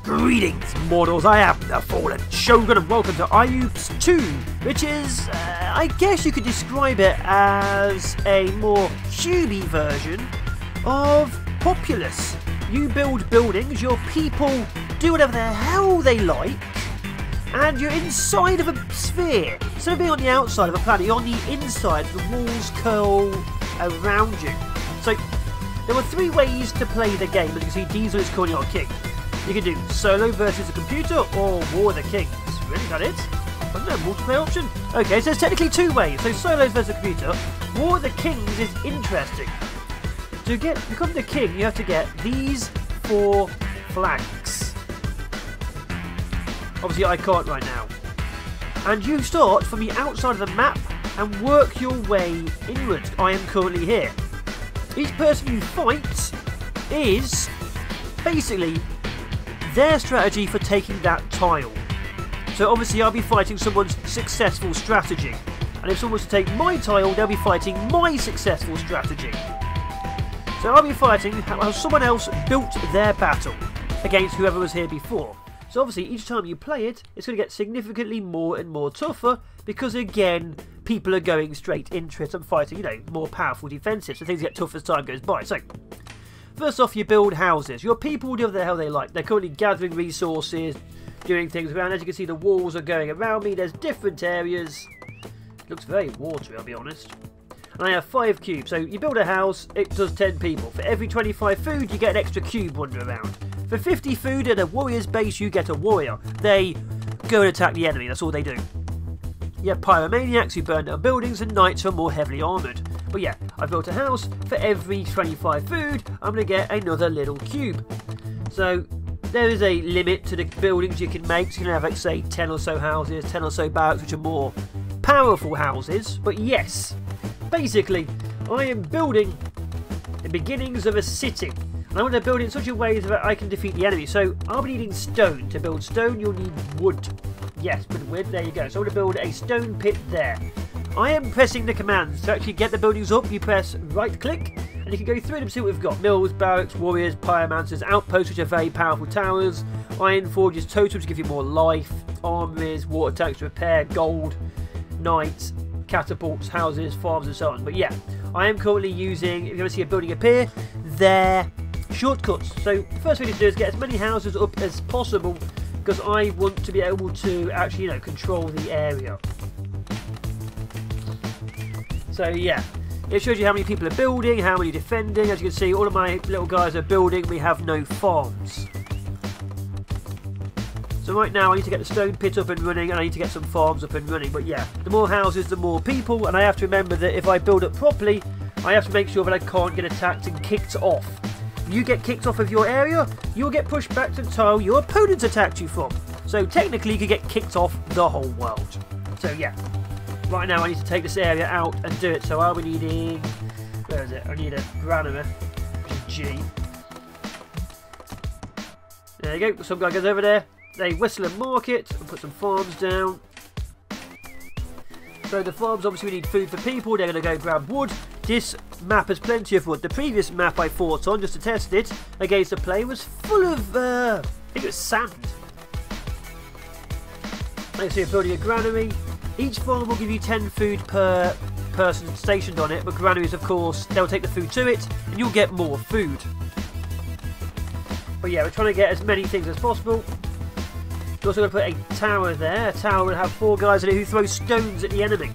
Greetings, mortals. I am the Fallen Shogun, and welcome to Iubes 2, which is, I guess you could describe it as a more cubey version of populous. You build buildings, your people do whatever the hell they like, and you're inside of a sphere. Instead of being on the outside of a planet, you're on the inside. The walls curl around you. So there were three ways to play the game. As you can see, Diesel is calling our king. You can do solo versus a computer or War of the Kings. Really, that it? I don't know, multiplayer option? Okay, so there's technically two ways. So solos versus a computer. War of the Kings is interesting. To become the king, you have to get these 4 flanks. Obviously, I can't right now. And you start from the outside of the map and work your way inwards. I am currently here. Each person you fight is basically their strategy for taking that tile. So obviously I'll be fighting someone's successful strategy, and if someone was to take my tile, they'll be fighting my successful strategy. So I'll be fighting how someone else built their battle against whoever was here before. So obviously each time you play it, it's going to get significantly more and more tougher, because again, people are going straight into it and fighting, you know, more powerful defensives, so things get tougher as time goes by. So first off, you build houses. Your people do whatever the hell they like. They're currently gathering resources, doing things around. As you can see, the walls are going around me. There's different areas. It looks very watery, I'll be honest. And I have 5 cubes. So you build a house, it does 10 people. For every 25 food, you get an extra cube wandering around. For 50 food at a warrior's base, you get a warrior. They go and attack the enemy. That's all they do. You have pyromaniacs who burn down buildings, and knights who are more heavily armoured. But yeah, I built a house. For every 25 food, I'm going to get another little cube. So there is a limit to the buildings you can make. So you can have, like, say, 10 or so houses, 10 or so barracks, which are more powerful houses. But yes, basically, I am building the beginnings of a city. And I want to build it in such a way that I can defeat the enemy. So I'll be needing stone. To build stone, you'll need wood. Yes, with wood, there you go. So I'm going to build a stone pit there. I am pressing the commands. To actually get the buildings up, you press right click, and you can go through them and see what we've got. Mills, barracks, warriors, pyromancers, outposts, which are very powerful towers, iron forges, totems to give you more life, armories, water tanks to repair, gold, knights, catapults, houses, farms, and so on. But yeah, I am currently using, if you ever see a building appear, their shortcuts. So the first thing to do is get as many houses up as possible, because I want to be able to actually, you know, control the area. So yeah, it shows you how many people are building, how many defending. As you can see, all of my little guys are building. We have no farms. So right now I need to get the stone pit up and running, and I need to get some farms up and running. But yeah, the more houses, the more people, and I have to remember that if I build up properly, I have to make sure that I can't get attacked and kicked off. If you get kicked off of your area, you'll get pushed back to the tile your opponents attacked you from. So technically you could get kicked off the whole world. So yeah. Right now I need to take this area out and do it, so I'll be needing... Where is it? I need a granary, which is G. There you go, some guy goes over there, they whistle and mark it, and put some farms down. So the farms, obviously we need food for people, they're going to go grab wood. This map has plenty of wood. The previous map I fought on, just to test it, against the play, was full of, I think it was sand. Like I see, building a granary. Each farm will give you 10 food per person stationed on it, but granaries, of course, they'll take the food to it, and you'll get more food. But yeah, we're trying to get as many things as possible. We're also going to put a tower there. A tower will have 4 guys in it who throw stones at the enemy.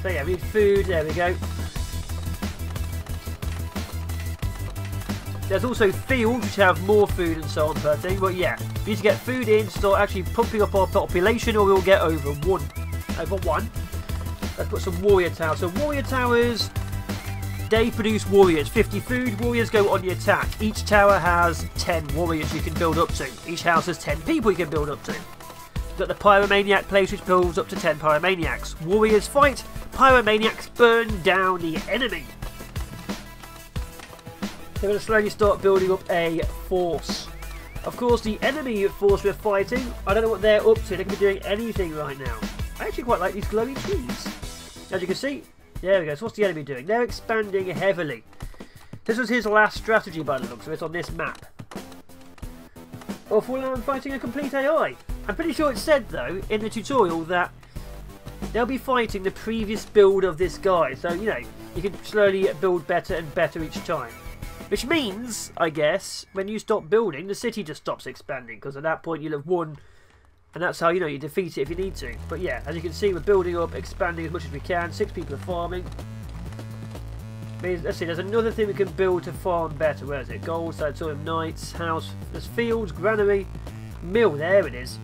So yeah, we need food. There we go. There's also fields which have more food and so on per thing, but yeah, we need to get food in to start actually pumping up our population, or we'll get over one. Let's put some warrior towers. So warrior towers, they produce warriors. 50 food, warriors go on the attack. Each tower has 10 warriors you can build up to. Each house has 10 people you can build up to. You've got the pyromaniac place, which builds up to 10 pyromaniacs. Warriors fight, pyromaniacs burn down the enemy. They're going to slowly start building up a force. Of course, the enemy force we're fighting, I don't know what they're up to. They can be doing anything right now. I actually quite like these glowing trees. As you can see, there we go. So what's the enemy doing? They're expanding heavily. This was his last strategy by the looks of it on this map. or fall down fighting a complete AI. I'm pretty sure it said though in the tutorial that they'll be fighting the previous build of this guy, so you know, you can slowly build better and better each time. Which means, I guess, when you stop building, the city just stops expanding, because at that point you'll have won, and that's how, you know, you defeat it if you need to. But yeah, as you can see, we're building up, expanding as much as we can. 6 people are farming. Let's see, there's another thing we can build to farm better. Where is it? Gold, sanatorium, knights, house, there's fields, granary, mill, there it is.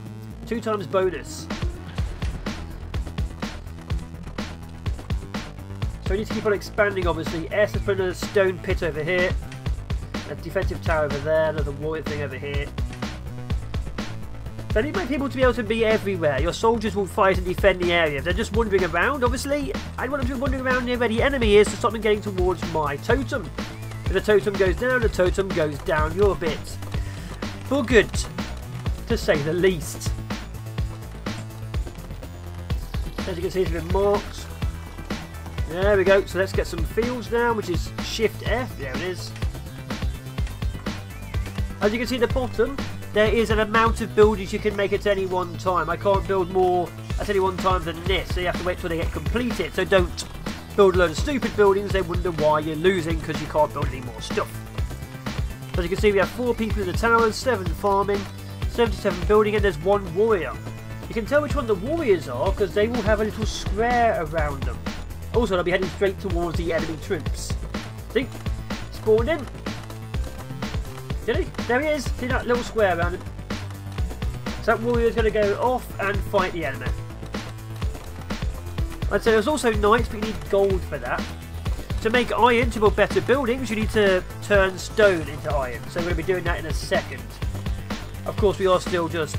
2 times bonus. So we need to keep on expanding, obviously. S has put another stone pit over here. A defensive tower over there, another warrior thing over here. So I need my people to be able to be everywhere. Your soldiers will fight and defend the area. If they're just wandering around, obviously, I want them to be wandering around near where the enemy is to stop them getting towards my totem. If the totem goes down, the totem goes down your bit. For good, to say the least. As you can see, it's been marked. There we go. So let's get some fields now, which is Shift F. There it is. As you can see at the bottom, there is an amount of buildings you can make at any one time. I can't build more at any one time than this, so you have to wait till they get completed. So don't build a load of stupid buildings, they wonder why you're losing because you can't build any more stuff. As you can see, we have 4 people in the towers, 7 farming, 77 building, and there's 1 warrior. You can tell which one the warriors are because they will have a little square around them. Also, they'll be heading straight towards the enemy troops. See? Spawned in. Did he? There he is. See that little square around him? So that warrior's going to go off and fight the enemy. I'd say there's also knights, but you need gold for that. To make iron, to build better buildings, you need to turn stone into iron. So we're going to be doing that in a second. Of course, we are still just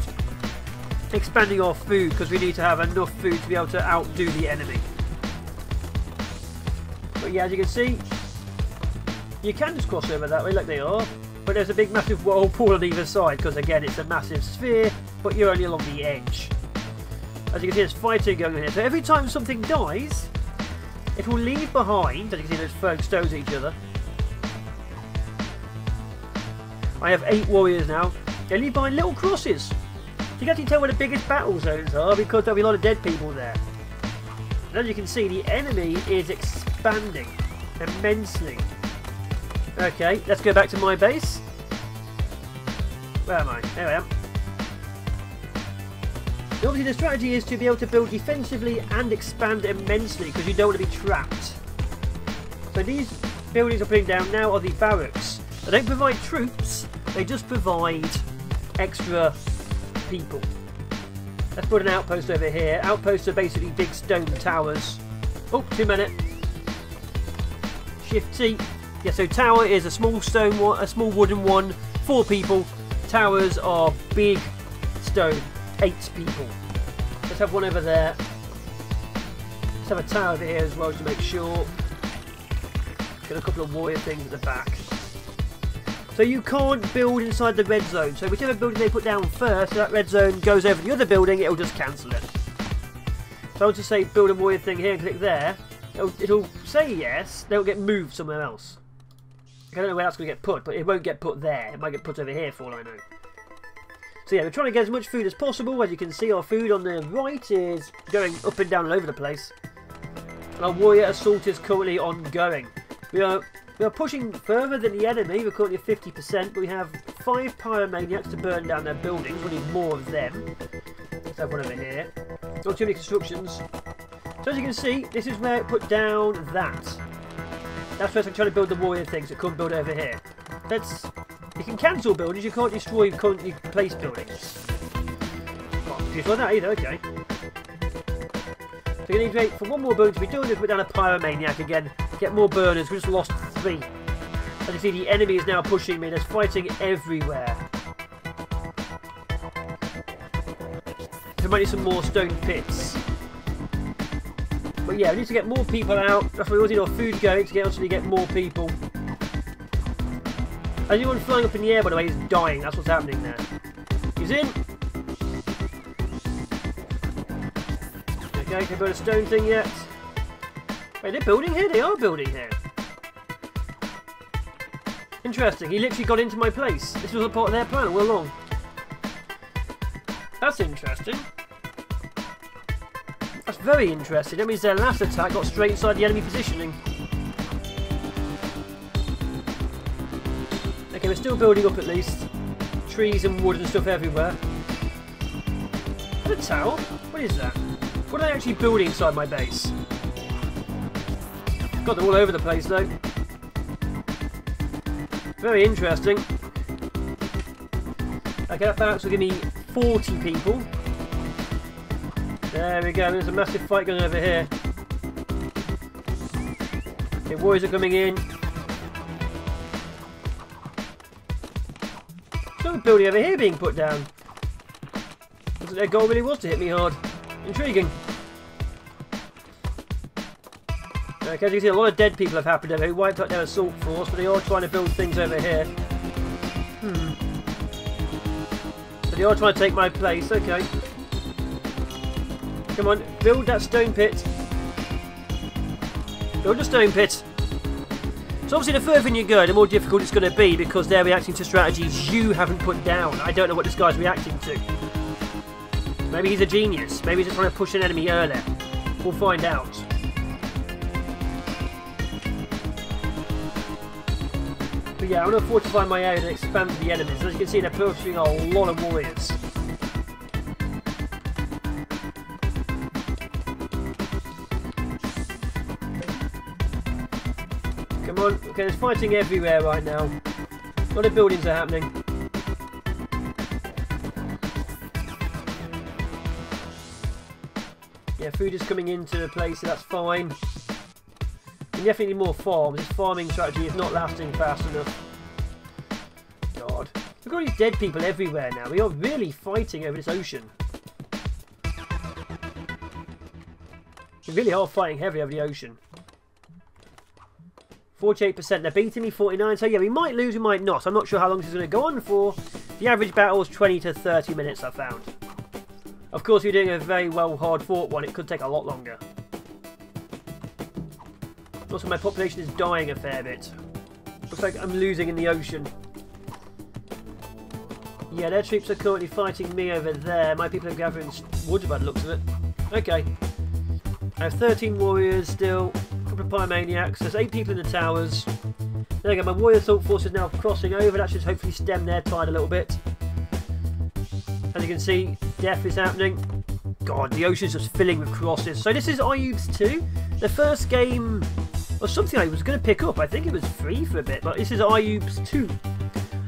expanding our food because we need to have enough food to be able to outdo the enemy. But yeah, as you can see, you can just cross over that way like they are. But there's a big massive whirlpool on either side because again it's a massive sphere, but you're only along the edge. As you can see, there's fighting going on here. So every time something dies, it will leave behind, as you can see, there's throwing stones at each other. I have 8 warriors now. They leave behind little crosses. You can actually tell where the biggest battle zones are because there'll be a lot of dead people there. And as you can see, the enemy is expanding immensely. Okay, let's go back to my base. Where am I? There I am. And obviously the strategy is to be able to build defensively and expand immensely because you don't want to be trapped. So these buildings I'm putting down now are the barracks. They don't provide troops, they just provide extra people. Let's put an outpost over here. Outposts are basically big stone towers. Oh, 2 minutes. Shift T. Yeah, so tower is a small stone one, a small wooden one, 4 people. Towers are big stone, 8 people. Let's have one over there. Let's have a tower over here as well to make sure. Got a couple of warrior things at the back. So you can't build inside the red zone. So whichever building they put down first, so that red zone goes over the other building, it'll just cancel it. So I'll just say build a warrior thing here and click there. It'll say yes, they'll get moved somewhere else. I don't know where that's going to get put, but it won't get put there. It might get put over here for all I know. So yeah, we're trying to get as much food as possible. As you can see, our food on the right is going up and down all over the place. Our warrior assault is currently ongoing. We are pushing further than the enemy. We're currently at 50%, but we have 5 pyromaniacs to burn down their buildings. We need more of them. Let's have one over here. Not too many constructions. So as you can see, this is where it put down that. That's where I'm trying to build the warrior things that couldn't build over here. You can cancel buildings, you can't destroy currently placed buildings. Can't destroy that either, okay. So you need to wait for one more building to be done, just put down a pyromaniac again, get more burners. We just lost 3. As you see, the enemy is now pushing me, there's fighting everywhere. There might need some more stone pits. But yeah, we need to get more people out. That's why we always need our food going to actually get more people. Anyone flying up in the air, by the way, is dying. That's what's happening there. He's in. Okay, can we build a stone thing yet? Wait, they're building here? They are building here. Interesting. He literally got into my place. This was a part of their plan all along. That's interesting. That's very interesting. That means their last attack got straight inside the enemy positioning. Okay, we're still building up at least. Trees and wood and stuff everywhere. Is that a tower? What is that? What are they actually building inside my base? God, they're all over the place though. Very interesting. Okay, that barracks will give me 40 people. There we go, there's a massive fight going over here. Okay, warriors are coming in. Some building over here being put down. Wasn't their goal really was to hit me hard. Intriguing. Okay, as you can see, a lot of dead people have happened over here. Who wiped out their assault force, but they are trying to build things over here. So they are trying to take my place, okay. Come on, build that stone pit. Build a stone pit. So obviously the further in you go, the more difficult it's going to be because they're reacting to strategies you haven't put down. I don't know what this guy's reacting to. Maybe he's a genius. Maybe he's just trying to push an enemy earlier. We'll find out. But yeah, I'm going to fortify my area and expand the enemies. As you can see, they're pursuing a lot of warriors. Come on. Okay, there's fighting everywhere right now. A lot of buildings are happening. Yeah, food is coming into the place, so that's fine. We definitely need more farms. This farming strategy is not lasting fast enough. God. Look at all these dead people everywhere now. We are really fighting over this ocean. We really are fighting heavy over the ocean. 48%. They're beating me 49%. So yeah, we might lose, we might not. I'm not sure how long this is going to go on for. The average battle is 20 to 30 minutes, I found. Of course, if you're doing a very well hard fought one, it could take a lot longer. Also, my population is dying a fair bit. Looks like I'm losing in the ocean. Yeah, their troops are currently fighting me over there. My people are gathering wood by the looks of it. Okay. I have 13 warriors still. A couple of pyromaniacs. There's 8 people in the towers. There we go. My warrior assault force is now crossing over. That should hopefully stem their tide a little bit. As you can see, death is happening. God, the ocean's just filling with crosses. So this is Iubes 2. The first game was something I was going to pick up. I think it was free for a bit, but this is Iubes 2.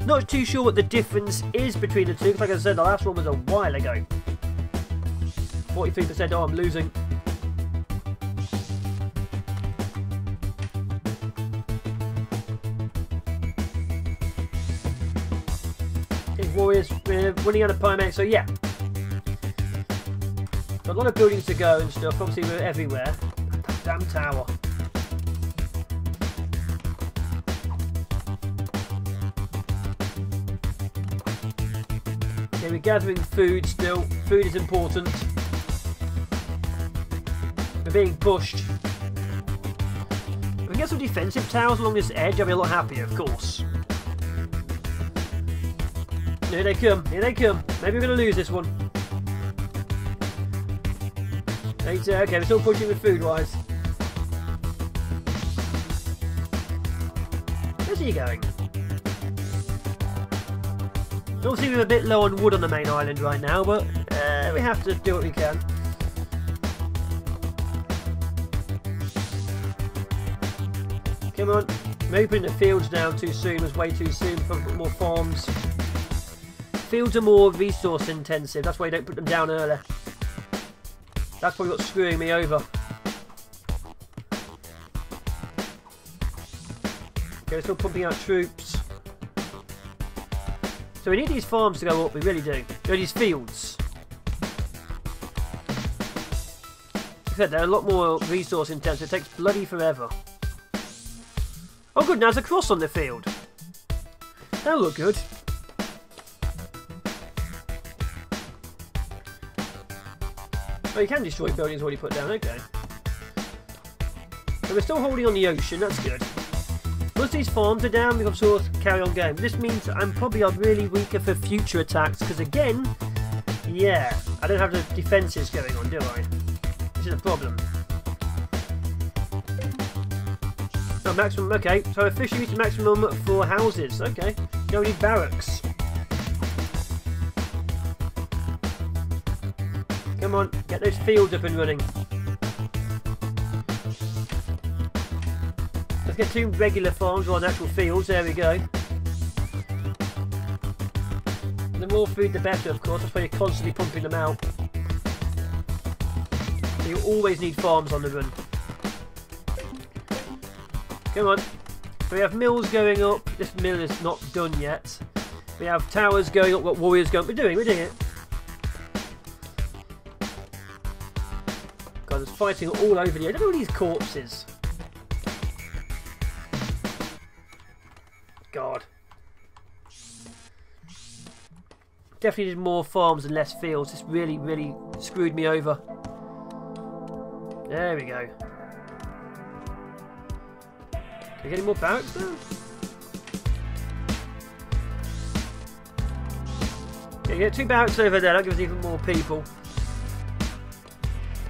Not too sure what the difference is between the two, because like I said, the last one was a while ago. 43%, oh, I'm losing. Okay, warriors, we're running out of pyromaniacs, so yeah. Got a lot of buildings to go and stuff, obviously we're everywhere. Damn tower. Okay, we're gathering food still. Food is important. We're being pushed. If we get some defensive towers along this edge, I'll be a lot happier, of course. Here they come. Here they come. Maybe we're going to lose this one. Okay, we're still pushing with food-wise. Where's he going? Obviously we're a bit low on wood on the main island right now, but we have to do what we can. Come on. Maybe putting the fields down too soon was way too soon for more farms. Fields are more resource intensive, that's why you don't put them down earlier. That's probably what's screwing me over. Okay, we're still pumping out troops. So we need these farms to go up, we really do. These fields. Like I said, they're a lot more resource intensive, it takes bloody forever. Oh good, now there's a cross on the field. That'll look good. Oh, you can destroy buildings already put down, okay. So we're still holding on the ocean, that's good. Once these farms are down, we can sort of carry on going. This means I'm probably really weaker for future attacks, because again, Yeah, I don't have the defences going on, do I? This is a problem. Oh, maximum, okay. So officially it's maximum for houses. Okay. No need barracks. Come on, get those fields up and running. Let's get 2 regular farms rather than actual fields. There we go. The more food the better, of course. That's why you're constantly pumping them out. So you always need farms on the run. Come on. So we have mills going up. This mill is not done yet. We have towers going up. What warriors going up? We're doing it. God, there's fighting all over the area. Look at all these corpses. God. Definitely need more farms and less fields. This really, really screwed me over. There we go. Can we get any more barracks now? Yeah, get 2 barracks over there. That gives us even more people.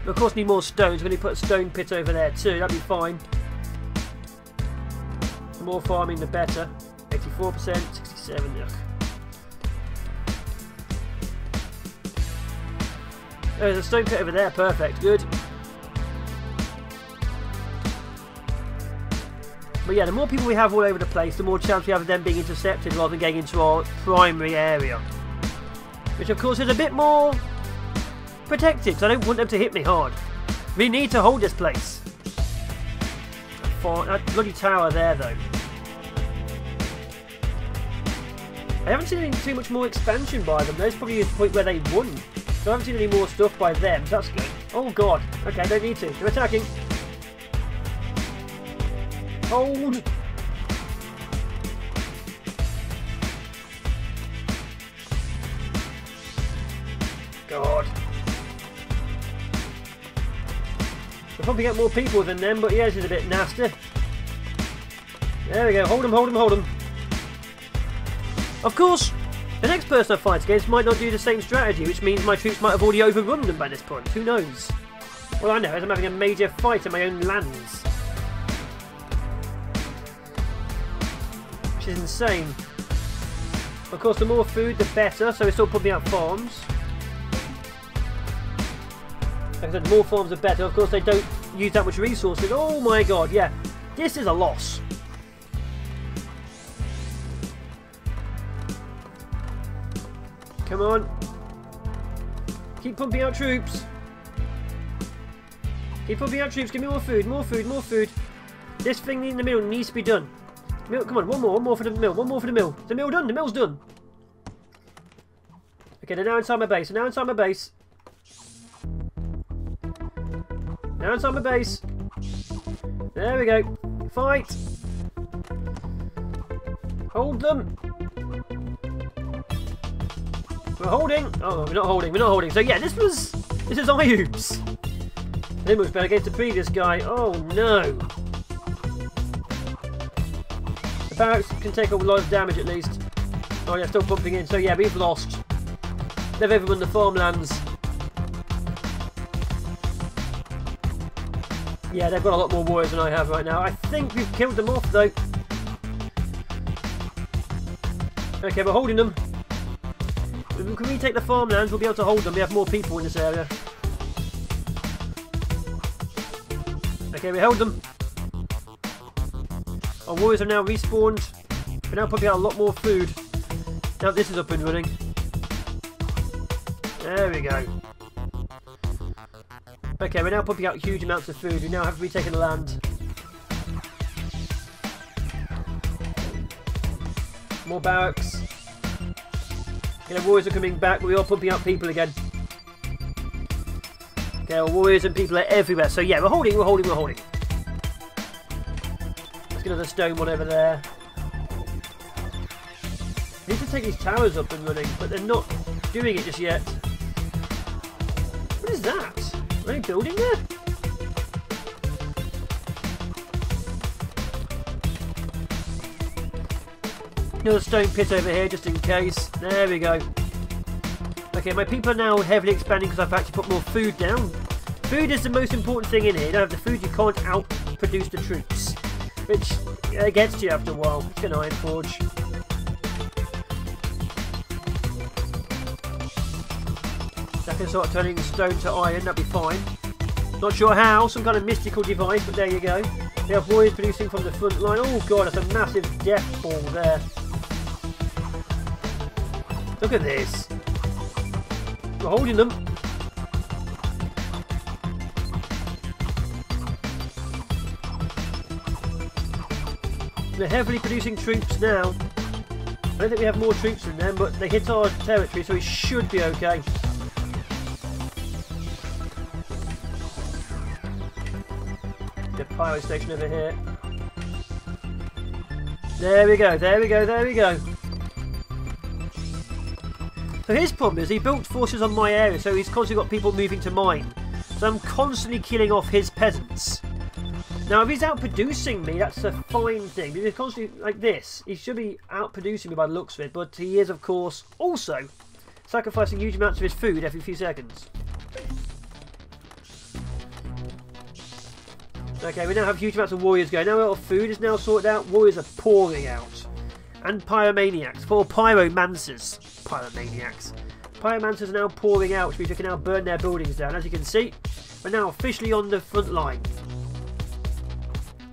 We of course need more stones. We're going to put a stone pit over there too. That'd be fine. The more farming, the better. 84%, 67%. Ugh. There's a stone pit over there. Perfect. Good. But yeah, the more people we have all over the place, the more chance we have of them being intercepted rather than getting into our primary area. Which of course is a bit more protected, because I don't want them to hit me hard. We need to hold this place. That bloody tower there though. I haven't seen too much more expansion by them. There's probably a point where they won. So I haven't seen any more stuff by them, so that's good. Oh god. Okay, don't need to. They're attacking. Hold! God. We'll probably get more people than them, but yeah, this is a bit nasty. There we go. Hold them, hold them, hold them. Of course, the next person I fight against might not do the same strategy, which means my troops might have already overrun them by this point. Who knows? All I know is I'm having a major fight in my own lands. Which is insane. Of course, the more food, the better, so we're still pumping out farms. Like I said, the more farms, the better. Of course, they don't use that much resources. Oh my god, yeah. This is a loss. Come on. Keep pumping out troops. Keep pumping out troops. Give me more food, more food, more food. This thing in the middle needs to be done. Mill, come on, one more for the mill, one more for the mill. Is the mill done? The mill's done. Okay, they're now inside my base. They're now inside my base. Now inside my base. There we go. Fight. Hold them. We're holding. Oh, we're not holding. We're not holding. So yeah, this is Iubes. They much better against the previous guy. Oh no. The barracks can take a lot of damage at least. Oh yeah, still pumping in. So yeah, we've lost. They've overrun the farmlands. Yeah, they've got a lot more warriors than I have right now. I think we've killed them off though. Okay, we're holding them. Can we take the farmlands? We'll be able to hold them. We have more people in this area. Okay, we held them. Our warriors have now respawned. We're now pumping out a lot more food. Now this is up and running. There we go. Okay, we're now pumping out huge amounts of food. We now have retaken the land. More barracks. Okay, warriors are coming back, but we are pumping out people again. Okay, our warriors and people are everywhere. So yeah, we're holding, we're holding, we're holding. Let's get another stone one over there. We need to take these towers up and running, but they're not doing it just yet. What is that? Are they building there? Another stone pit over here just in case. There we go. Okay, my people are now heavily expanding because I've actually put more food down. Food is the most important thing in here. You don't have the food, you can't outproduce the troops. Which gets to you after a while. It's an iron forge. I can start turning stone to iron, that'd be fine. Not sure how, some kind of mystical device, but there you go. We have warriors producing from the front line. Oh god, that's a massive death ball there. Look at this. We're holding them. They're heavily producing troops now. I don't think we have more troops than them, but they hit our territory, so it should be okay. The pirate station over here. There we go, there we go, there we go. So his problem is he built forces on my area, so he's constantly got people moving to mine. So I'm constantly killing off his peasants. Now if he's outproducing me, that's a fine thing. If he's constantly like this, he should be outproducing me by the looks of it, but he is of course also sacrificing huge amounts of his food every few seconds. Okay, we now have huge amounts of warriors going. Now our food is now sorted out, warriors are pouring out. And pyromaniacs, or pyromancers. Pyromaniacs. Pyromancers are now pouring out, which means we can now burn their buildings down. As you can see, we're now officially on the front line.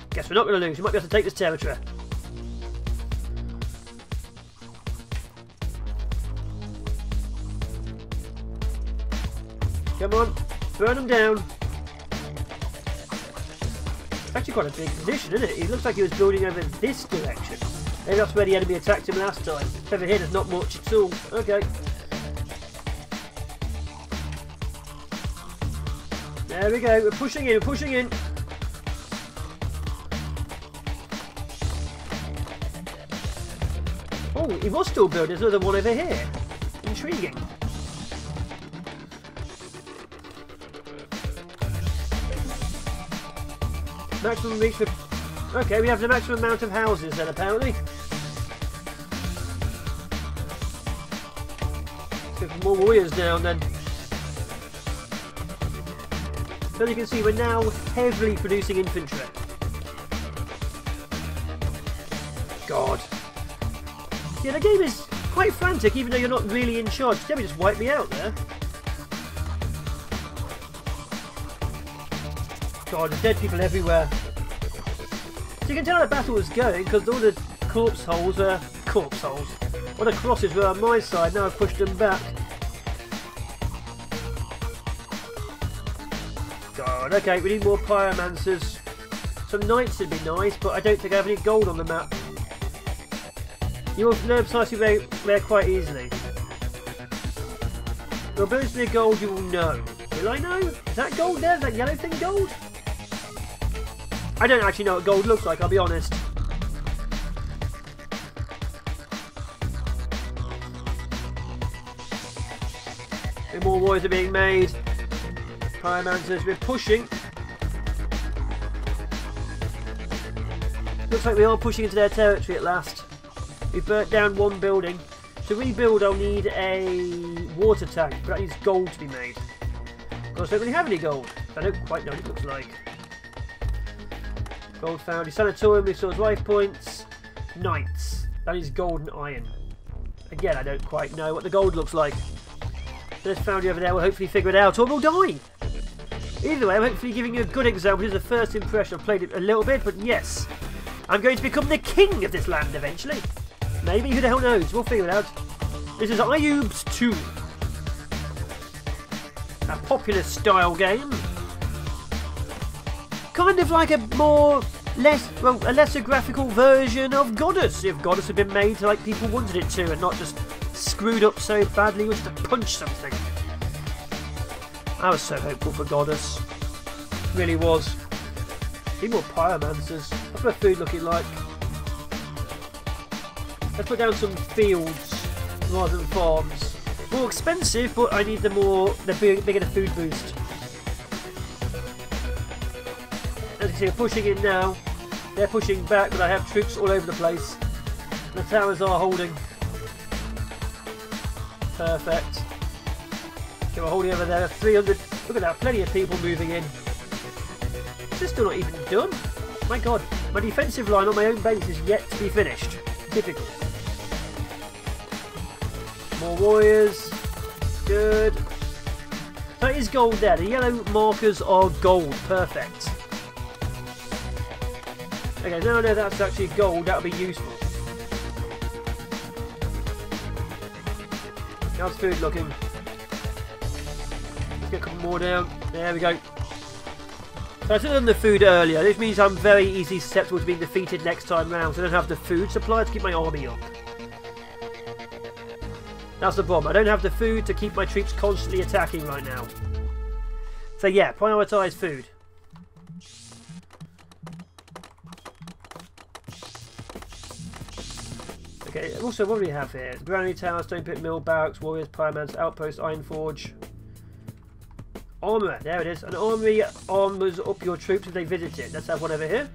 Guess we're not going to lose, we might be able to take this territory. Come on, burn them down. It's actually quite a big position, isn't it? It looks like he was building over this direction. Maybe that's where the enemy attacked him last time. Over here there's not much at all. Okay. There we go, we're pushing in, we're pushing in. Oh, he was still building, there's another one over here. Intriguing. Maximum reach for... Okay, we have the maximum amount of houses then, apparently. Let's get some more warriors down then. So as you can see, we're now heavily producing infantry. God. Yeah, the game is quite frantic, even though you're not really in charge. Did just wipe me out there? God, there's dead people everywhere. So you can tell the battle was going because all the corpse holes are corpse holes. All the crosses were on my side. Now I've pushed them back. God, okay, we need more pyromancers. Some knights would be nice, but I don't think I have any gold on the map. You'll know precisely where quite easily. Well, if there's gold, you will know. Will I know? Is that gold there? Is that yellow thing gold? I don't actually know what gold looks like, I'll be honest. More warriors are being made. Pyromancers, we're pushing. Looks like we are pushing into their territory at last. We've burnt down one building. To rebuild, I'll need a water tank, but that needs gold to be made. Of course, I don't really have any gold. I don't quite know what it looks like. Gold found. Sanatorium restores life points. Knights. That is gold and iron. Again, I don't quite know what the gold looks like. There's foundry over there. We'll hopefully figure it out, or we'll die. Either way, I'm hopefully giving you a good example. This is the first impression. I've played it a little bit, but yes, I'm going to become the king of this land eventually. Maybe, who the hell knows? We'll figure it out. This is Iubes 2. A populous style game. Kind of like a a lesser graphical version of Goddess, if Goddess had been made like people wanted it to and not just screwed up so badly with to punch something. I was so hopeful for Goddess. Really was. Need more pyromancers. What's my food looking like? Let's put down some fields rather than farms. More expensive, but I need the bigger the food boost. As you see, we're pushing in now. They're pushing back, but I have troops all over the place. The towers are holding. Perfect. Okay, we're holding over there. 300. Look at that. Plenty of people moving in. This is still not even done. My god. My defensive line on my own base is yet to be finished. Typical. More warriors. Good. That is gold there. The yellow markers are gold. Perfect. Okay, now I know that's actually gold. That'll be useful. How's food looking? Let's get a couple more down. There we go. So I should have done the food earlier. This means I'm very easily susceptible to being defeated next time round. So I don't have the food supply to keep my army up. That's the problem. I don't have the food to keep my troops constantly attacking right now. So yeah, prioritise food. Okay, also what do we have here? Granary Tower, Stone Pit Mill, Barracks, Warriors, Pyramids, Outpost, Iron Forge. Armourer, there it is. An armory armours up your troops if they visit it. Let's have one over here.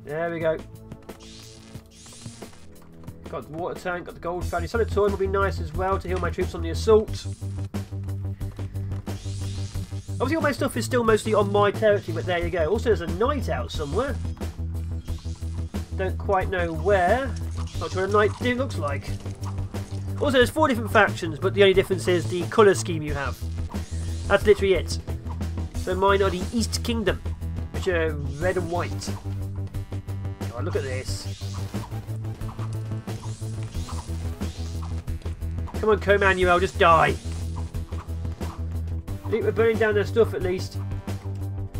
There we go. Got the water tank, got the gold fountain. Sanatorium will be nice as well to heal my troops on the assault. Obviously all my stuff is still mostly on my territory, but there you go. Also there's a night out somewhere. Don't quite know where. Not sure what a night do looks like. Also there's 4 different factions, but the only difference is the colour scheme you have. That's literally it. So mine are the East Kingdom, which are red and white. Oh, look at this. Come on, Co-Manuel, just die. I think we're burning down their stuff at least.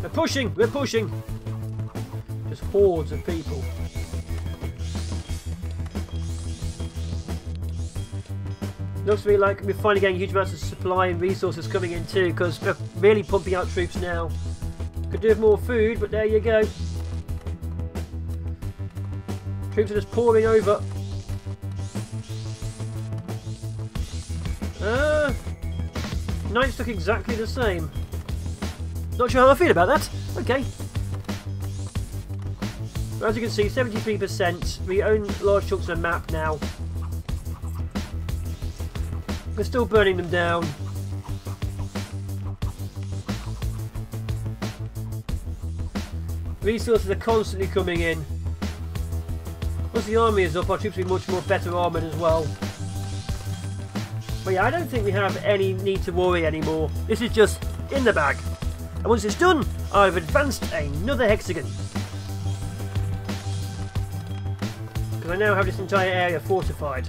We're pushing, we're pushing. Just hordes of people. Looks to me like we're finally getting huge amounts of supply and resources coming in too, because we're really pumping out troops now. Could do with more food, but there you go. Troops are just pouring over. Knights look exactly the same. Not sure how I feel about that. Okay. But as you can see, 73%. We own large chunks of the map now. We're still burning them down. Resources are constantly coming in. Once the army is up, our troops will be much more better armoured as well. But yeah, I don't think we have any need to worry anymore. This is just in the bag. And once it's done, I've advanced another hexagon. Because I now have this entire area fortified.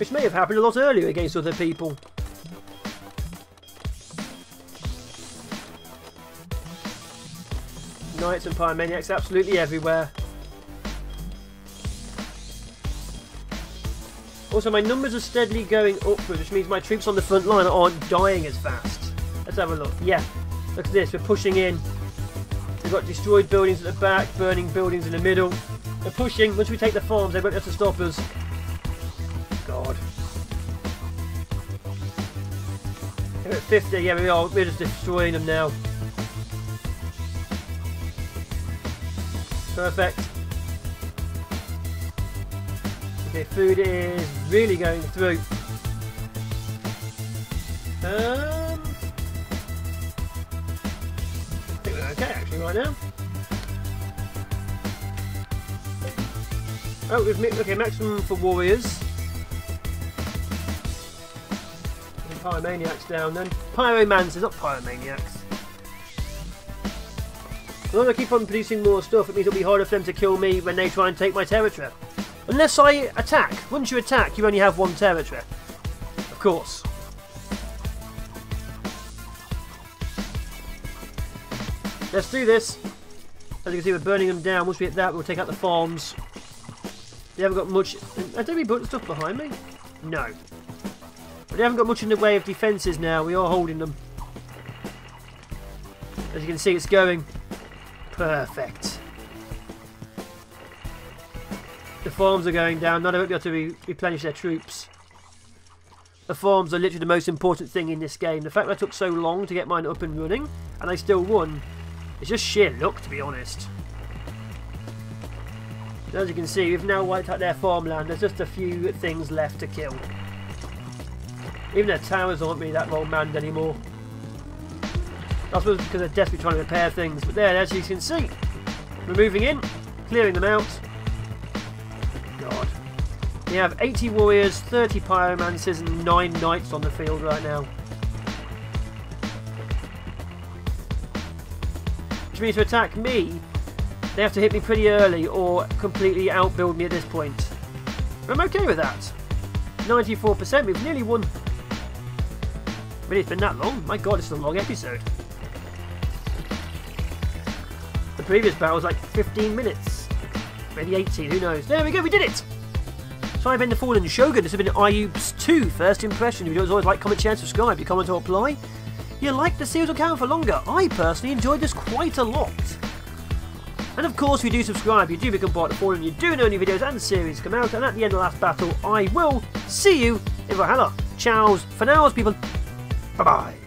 Which may have happened a lot earlier against other people. Knights and Pyromaniacs absolutely everywhere. Also, my numbers are steadily going upwards, which means my troops on the front line aren't dying as fast. Let's have a look. Yeah, look at this. We're pushing in. We've got destroyed buildings at the back, burning buildings in the middle. We're pushing. Once we take the farms, they won't have to stop us. God. We're at 50. Yeah, we are. We're just destroying them now. Perfect. Okay, food is really going through. I think we're okay actually right now. Oh, okay, maximum for warriors. Pyromaniacs down then. Pyromancers, not pyromaniacs. As long as I keep on producing more stuff, it means it'll be harder for them to kill me when they try and take my territory. Unless I attack. Once you attack, you only have one territory. Of course. Let's do this. As you can see, we're burning them down. Once we hit that, we'll take out the farms. They haven't got much... Don't we put stuff behind me? No. But they haven't got much in the way of defences now. We are holding them. As you can see, it's going. Perfect. The farms are going down. Now they won't be able to replenish their troops. The farms are literally the most important thing in this game. The fact that I took so long to get mine up and running, and I still won, it's just sheer luck, to be honest. As you can see, we've now wiped out their farmland. There's just a few things left to kill. Even their towers aren't really that well manned anymore. I suppose because they're desperately trying to repair things. But there, as you can see, we're moving in, clearing them out. God. We have 80 warriors, 30 pyromancers, and 9 knights on the field right now. Which means to attack me, they have to hit me pretty early or completely outbuild me at this point. I'm okay with that. 94%, we've nearly won. Really, it's been that long? My god, it's a long episode. The previous battle was like 15 minutes. Maybe 18, who knows. There we go, we did it! So I've been the Fallen Shogun. This has been Iubes 2, First Impression. If you don't always like, comment, share, subscribe. Your comment or apply. You like the series will count for longer. I personally enjoyed this quite a lot. And of course, if you do subscribe, you do become part of the Fallen, you do know new videos and series come out, and at the end of the last battle, I will see you in Valhalla. Ciao for now, people. Bye-bye.